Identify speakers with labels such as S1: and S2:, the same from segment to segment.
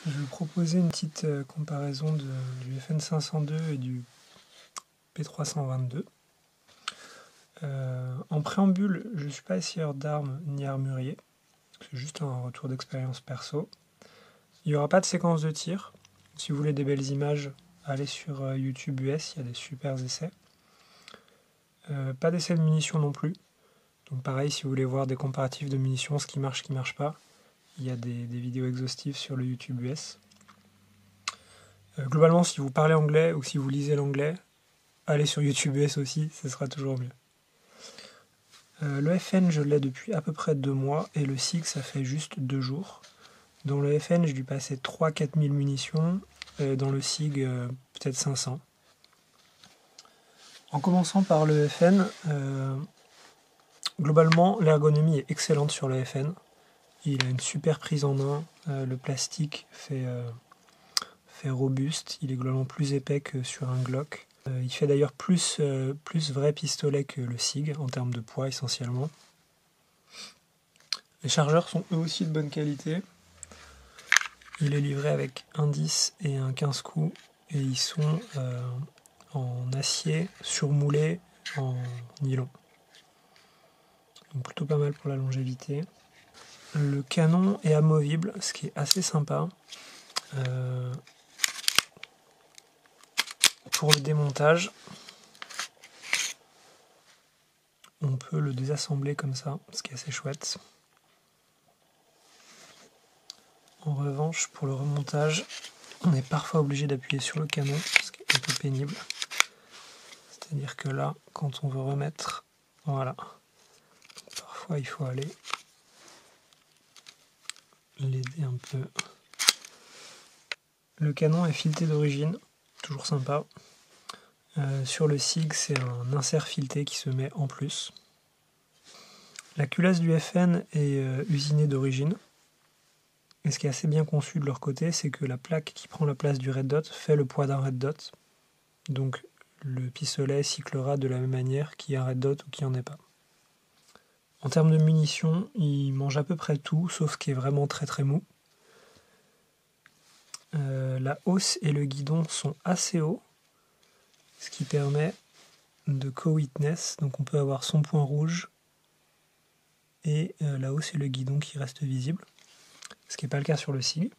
S1: Je vais vous proposer une petite comparaison du FN 502 et du P322. En préambule, je ne suis pas essayeur d'armes ni armurier, c'est juste un retour d'expérience perso. Il n'y aura pas de séquence de tir. Si vous voulez des belles images, allez sur YouTube US, il y a des super essais. Pas d'essais de munitions non plus. Donc pareil, si vous voulez voir des comparatifs de munitions, ce qui marche pas, il y a des vidéos exhaustives sur le YouTube US. Globalement, si vous parlez anglais ou si vous lisez l'anglais, allez sur YouTube US aussi, ce sera toujours mieux. Le FN, je l'ai depuis à peu près 2 mois et le SIG, ça fait juste 2 jours. Dans le FN, je lui passais 3-4 000 munitions, et dans le SIG, peut-être 500. En commençant par le FN, globalement, l'ergonomie est excellente sur le FN. Il a une super prise en main, le plastique fait robuste, il est globalement plus épais que sur un Glock. Il fait d'ailleurs plus vrai pistolet que le SIG en termes de poids essentiellement. Les chargeurs sont eux aussi de bonne qualité. Il est livré avec un 10 et un 15 coups et ils sont en acier surmoulé en nylon. Donc plutôt pas mal pour la longévité. Le canon est amovible, ce qui est assez sympa. Pour le démontage, on peut le désassembler comme ça, ce qui est assez chouette. En revanche, pour le remontage, on est parfois obligé d'appuyer sur le canon, ce qui est un peu pénible. C'est-à-dire que là, quand on veut remettre, voilà, parfois il faut aller l'aider un peu. Le canon est fileté d'origine, toujours sympa. Sur le SIG, c'est un insert fileté qui se met en plus. La culasse du FN est usinée d'origine. Et ce qui est assez bien conçu de leur côté, c'est que la plaque qui prend la place du red dot fait le poids d'un red dot. Donc le pistolet cyclera de la même manière qu'il y ait un red dot ou qu'il n'y en ait pas. En termes de munitions, il mange à peu près tout, sauf ce qui est vraiment très très mou. La hausse et le guidon sont assez hauts, ce qui permet de co-witness. Donc on peut avoir son point rouge et la hausse et le guidon qui restent visibles. Ce qui n'est pas le cas sur le SIG.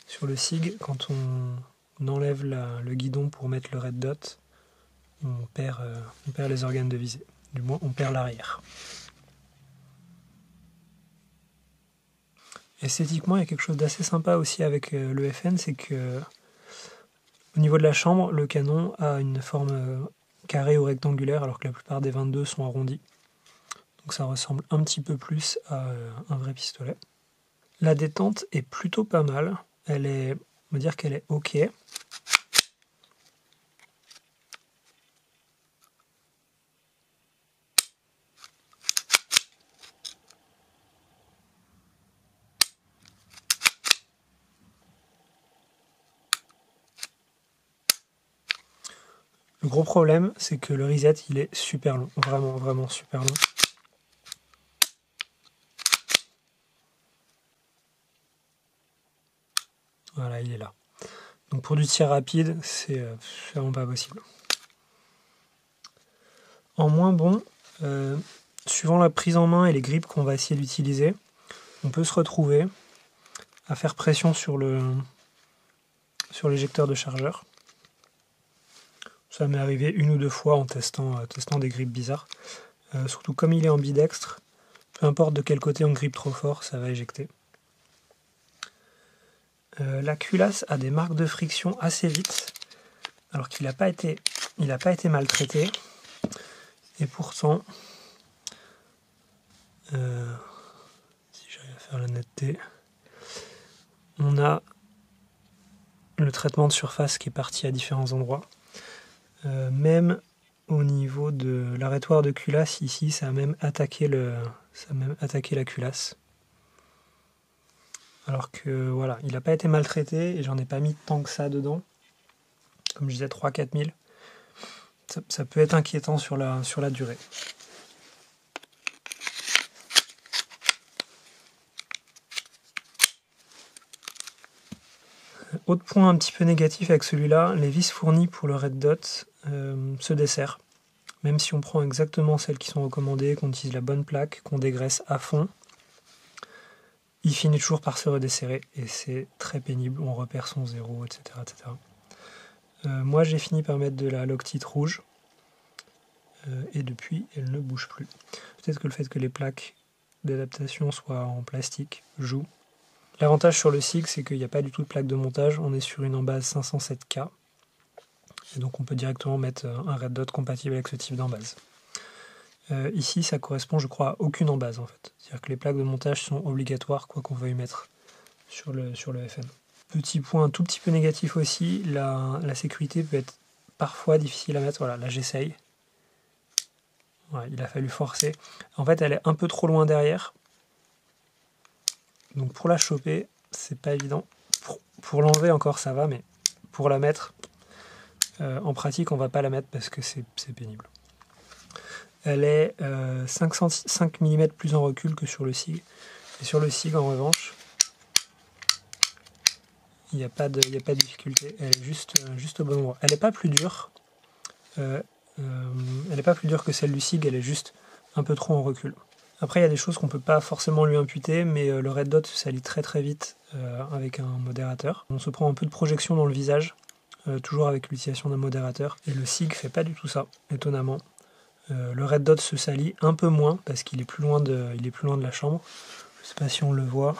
S1: Sur le SIG, quand on enlève le guidon pour mettre le red dot, on perd les organes de visée. Du moins, on perd l'arrière. Esthétiquement, il y a quelque chose d'assez sympa aussi avec le FN, c'est que au niveau de la chambre, le canon a une forme carrée ou rectangulaire, alors que la plupart des 22 sont arrondis. Donc ça ressemble un petit peu plus à un vrai pistolet. La détente est plutôt pas mal. On va dire qu'elle est ok. Le gros problème, c'est que le reset, il est super long. Vraiment, vraiment super long. Voilà, il est là. Donc pour du tir rapide, c'est vraiment pas possible. En moins bon, suivant la prise en main et les grips qu'on va essayer d'utiliser, on peut se retrouver à faire pression sur l'éjecteur de chargeur. Ça m'est arrivé 1 ou 2 fois en testant des grips bizarres. Surtout comme il est ambidextre, peu importe de quel côté on grippe trop fort, ça va éjecter. La culasse a des marques de friction assez vite, alors qu'il n'a pas été maltraité. Et pourtant, si j'arrive à faire la netteté, on a le traitement de surface qui est parti à différents endroits. Même au niveau de l'arrêtoir de culasse, ici, ça a même attaqué la culasse. Alors que voilà, il n'a pas été maltraité et j'en ai pas mis tant que ça dedans. Comme je disais, 3-4 000. Ça peut être inquiétant sur la durée. Autre point un petit peu négatif avec celui-là, les vis fournies pour le Red Dot se desserrent. Même si on prend exactement celles qui sont recommandées, qu'on utilise la bonne plaque, qu'on dégraisse à fond, il finit toujours par se redesserrer et c'est très pénible, on repère son zéro, etc. etc. Moi j'ai fini par mettre de la Loctite rouge et depuis elle ne bouge plus. Peut-être que le fait que les plaques d'adaptation soient en plastique joue. L'avantage sur le SIG, c'est qu'il n'y a pas du tout de plaque de montage, on est sur une embase 507K et donc on peut directement mettre un Red Dot compatible avec ce type d'embase. Ici, ça correspond, je crois, à aucune embase en fait. C'est-à-dire que les plaques de montage sont obligatoires, quoi qu'on veuille mettre sur le FN. Petit point un tout petit peu négatif aussi, la sécurité peut être parfois difficile à mettre. Voilà, là j'essaye. Voilà, il a fallu forcer. En fait, elle est un peu trop loin derrière. Donc pour la choper, c'est pas évident. Pour l'enlever encore, ça va, mais pour la mettre, en pratique, on va pas la mettre parce que c'est pénible. Elle est 5 mm plus en recul que sur le SIG. Et sur le SIG, en revanche, il n'y a pas de difficulté. Elle est juste au bon endroit. Elle n'est pas plus dure. Elle n'est pas plus dure que celle du SIG. Elle est juste un peu trop en recul. Après, il y a des choses qu'on ne peut pas forcément lui imputer, mais le Red Dot se salit très très vite avec un modérateur. On se prend un peu de projection dans le visage, toujours avec l'utilisation d'un modérateur. Et le SIG fait pas du tout ça, étonnamment. Le Red Dot se salit un peu moins parce qu'il est plus loin de la chambre. Je ne sais pas si on le voit.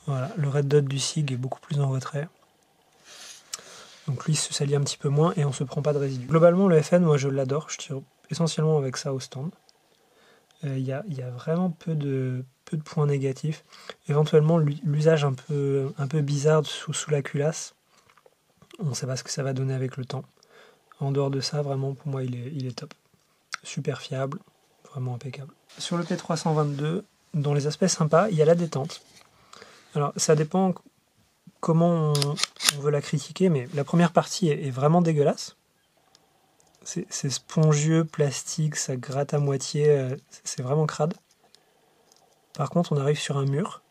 S1: Voilà, le Red Dot du SIG est beaucoup plus en retrait. Donc lui se salit un petit peu moins et on ne se prend pas de résidus. Globalement, le FN, moi je l'adore. Je tire essentiellement avec ça au stand. Il y a vraiment peu de points négatifs. Éventuellement, l'usage un peu bizarre sous la culasse. On ne sait pas ce que ça va donner avec le temps. En dehors de ça, vraiment, pour moi, il est top. Super fiable, vraiment impeccable. Sur le P322, dans les aspects sympas, il y a la détente. Alors, ça dépend comment on veut la critiquer, mais la première partie est vraiment dégueulasse. C'est spongieux, plastique, ça gratte à moitié, c'est vraiment crade. Par contre, on arrive sur un mur,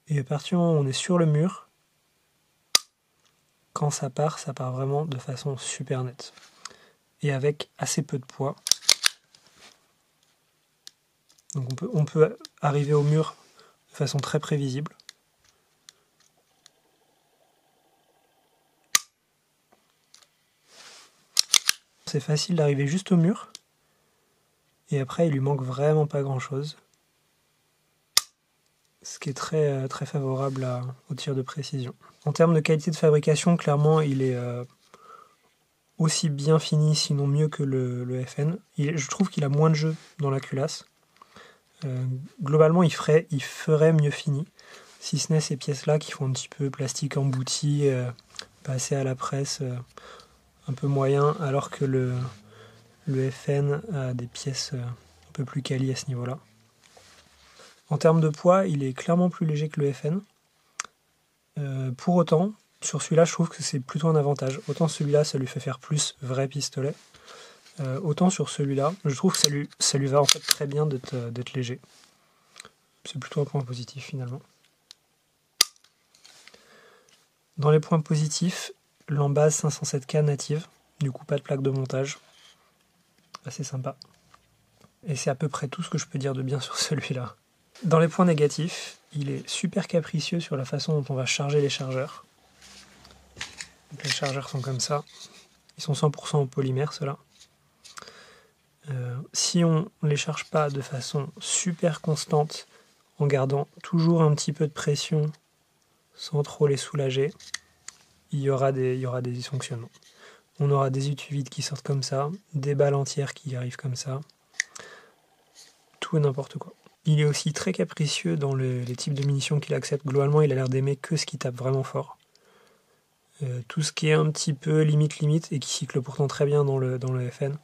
S1: et à partir du moment où on est sur le mur, quand ça part vraiment de façon super nette. Et avec assez peu de poids. Donc on peut arriver au mur de façon très prévisible. C'est facile d'arriver juste au mur. Et après, il lui manque vraiment pas grand-chose. Ce qui est très, très favorable au tir de précision. En termes de qualité de fabrication, clairement, il est aussi bien fini, sinon mieux que le FN. Je trouve qu'il a moins de jeu dans la culasse. Globalement, il ferait mieux fini, si ce n'est ces pièces-là qui font un petit peu plastique embouti, passé à la presse, un peu moyen, alors que le FN a des pièces un peu plus quali à ce niveau-là. En termes de poids, il est clairement plus léger que le FN. Pour autant, sur celui-là, je trouve que c'est plutôt un avantage. Autant celui-là, ça lui fait faire plus vrai pistolet. Autant sur celui-là, je trouve que ça lui va en fait très bien d'être léger. C'est plutôt un point positif finalement. Dans les points positifs, l'embase 507K native, du coup pas de plaque de montage. Assez sympa. Et c'est à peu près tout ce que je peux dire de bien sur celui-là. Dans les points négatifs, il est super capricieux sur la façon dont on va charger les chargeurs. Donc les chargeurs sont comme ça. Ils sont 100% en polymère, ceux-là. Si on ne les charge pas de façon super constante, en gardant toujours un petit peu de pression, sans trop les soulager, il y aura des dysfonctionnements. On aura des étuis vides qui sortent comme ça, des balles entières qui arrivent comme ça, tout et n'importe quoi. Il est aussi très capricieux dans les types de munitions qu'il accepte. Globalement, il a l'air d'aimer que ce qui tape vraiment fort. Tout ce qui est un petit peu limite et qui cycle pourtant très bien dans le FN,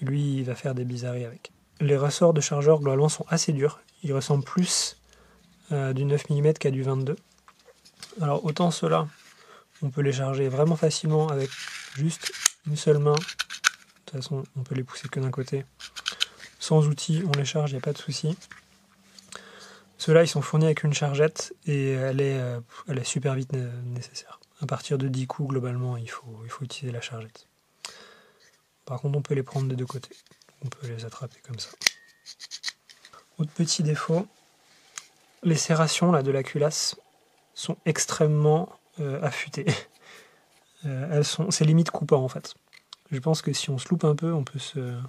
S1: lui, il va faire des bizarreries avec. Les ressorts de chargeur, globalement, sont assez durs. Ils ressemblent plus du 9 mm qu'à du 22. Alors, autant ceux-là, on peut les charger vraiment facilement avec juste une seule main. De toute façon, on peut les pousser que d'un côté. Sans outils, on les charge, il n'y a pas de souci. Ceux-là, ils sont fournis avec une chargette et elle est super vite nécessaire. À partir de 10 coups, globalement, il faut utiliser la chargette. Par contre, on peut les prendre des deux côtés. On peut les attraper comme ça. Autre petit défaut, les serrations là, de la culasse sont extrêmement affûtées. C'est limite coupant en fait. Je pense que si on se loupe un peu, on peut se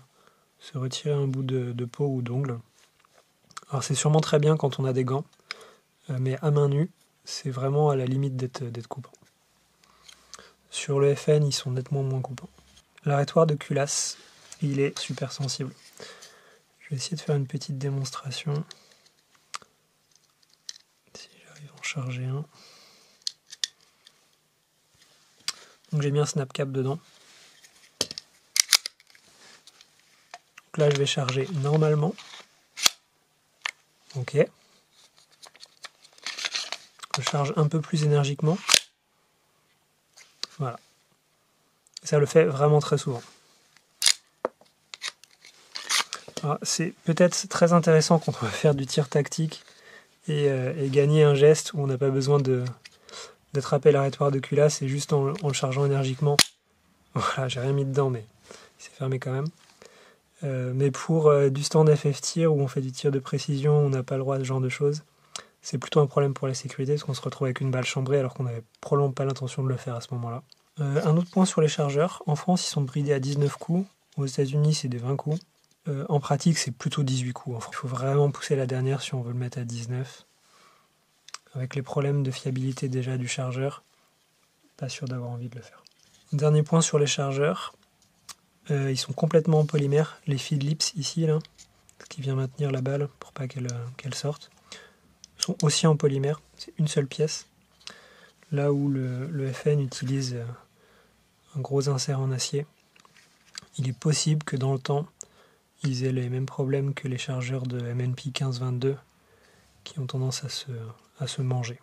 S1: retirer un bout de peau ou d'ongle. Alors c'est sûrement très bien quand on a des gants, mais à main nue, c'est vraiment à la limite d'être coupant. Sur le FN, ils sont nettement moins coupants. L'arrêtoir de culasse, il est super sensible. Je vais essayer de faire une petite démonstration. Si j'arrive à en charger un. Donc j'ai mis un snap cap dedans. Donc là je vais charger normalement. Ok. Je charge un peu plus énergiquement. Voilà. Ça le fait vraiment très souvent. C'est peut-être très intéressant quand on va faire du tir tactique et gagner un geste où on n'a pas besoin d'attraper l'arrêtoir de culasse et juste en le chargeant énergiquement. Voilà, j'ai rien mis dedans, mais il s'est fermé quand même. Mais pour du stand FF tir où on fait du tir de précision, on n'a pas le droit à ce genre de choses, c'est plutôt un problème pour la sécurité parce qu'on se retrouve avec une balle chambrée alors qu'on n'avait probablement pas l'intention de le faire à ce moment-là. Un autre point sur les chargeurs, en France ils sont bridés à 19 coups, aux États-Unis c'est des 20 coups. En pratique c'est plutôt 18 coups. Enfin, il faut vraiment pousser la dernière si on veut le mettre à 19. Avec les problèmes de fiabilité déjà du chargeur, pas sûr d'avoir envie de le faire. Dernier point sur les chargeurs, ils sont complètement en polymère. Les feed lips ici, là, ce qui vient maintenir la balle pour pas qu'elle sorte, sont aussi en polymère. C'est une seule pièce. Là où le FN utilise un gros insert en acier, il est possible que dans le temps, ils aient les mêmes problèmes que les chargeurs de MNP 1522 qui ont tendance à se manger.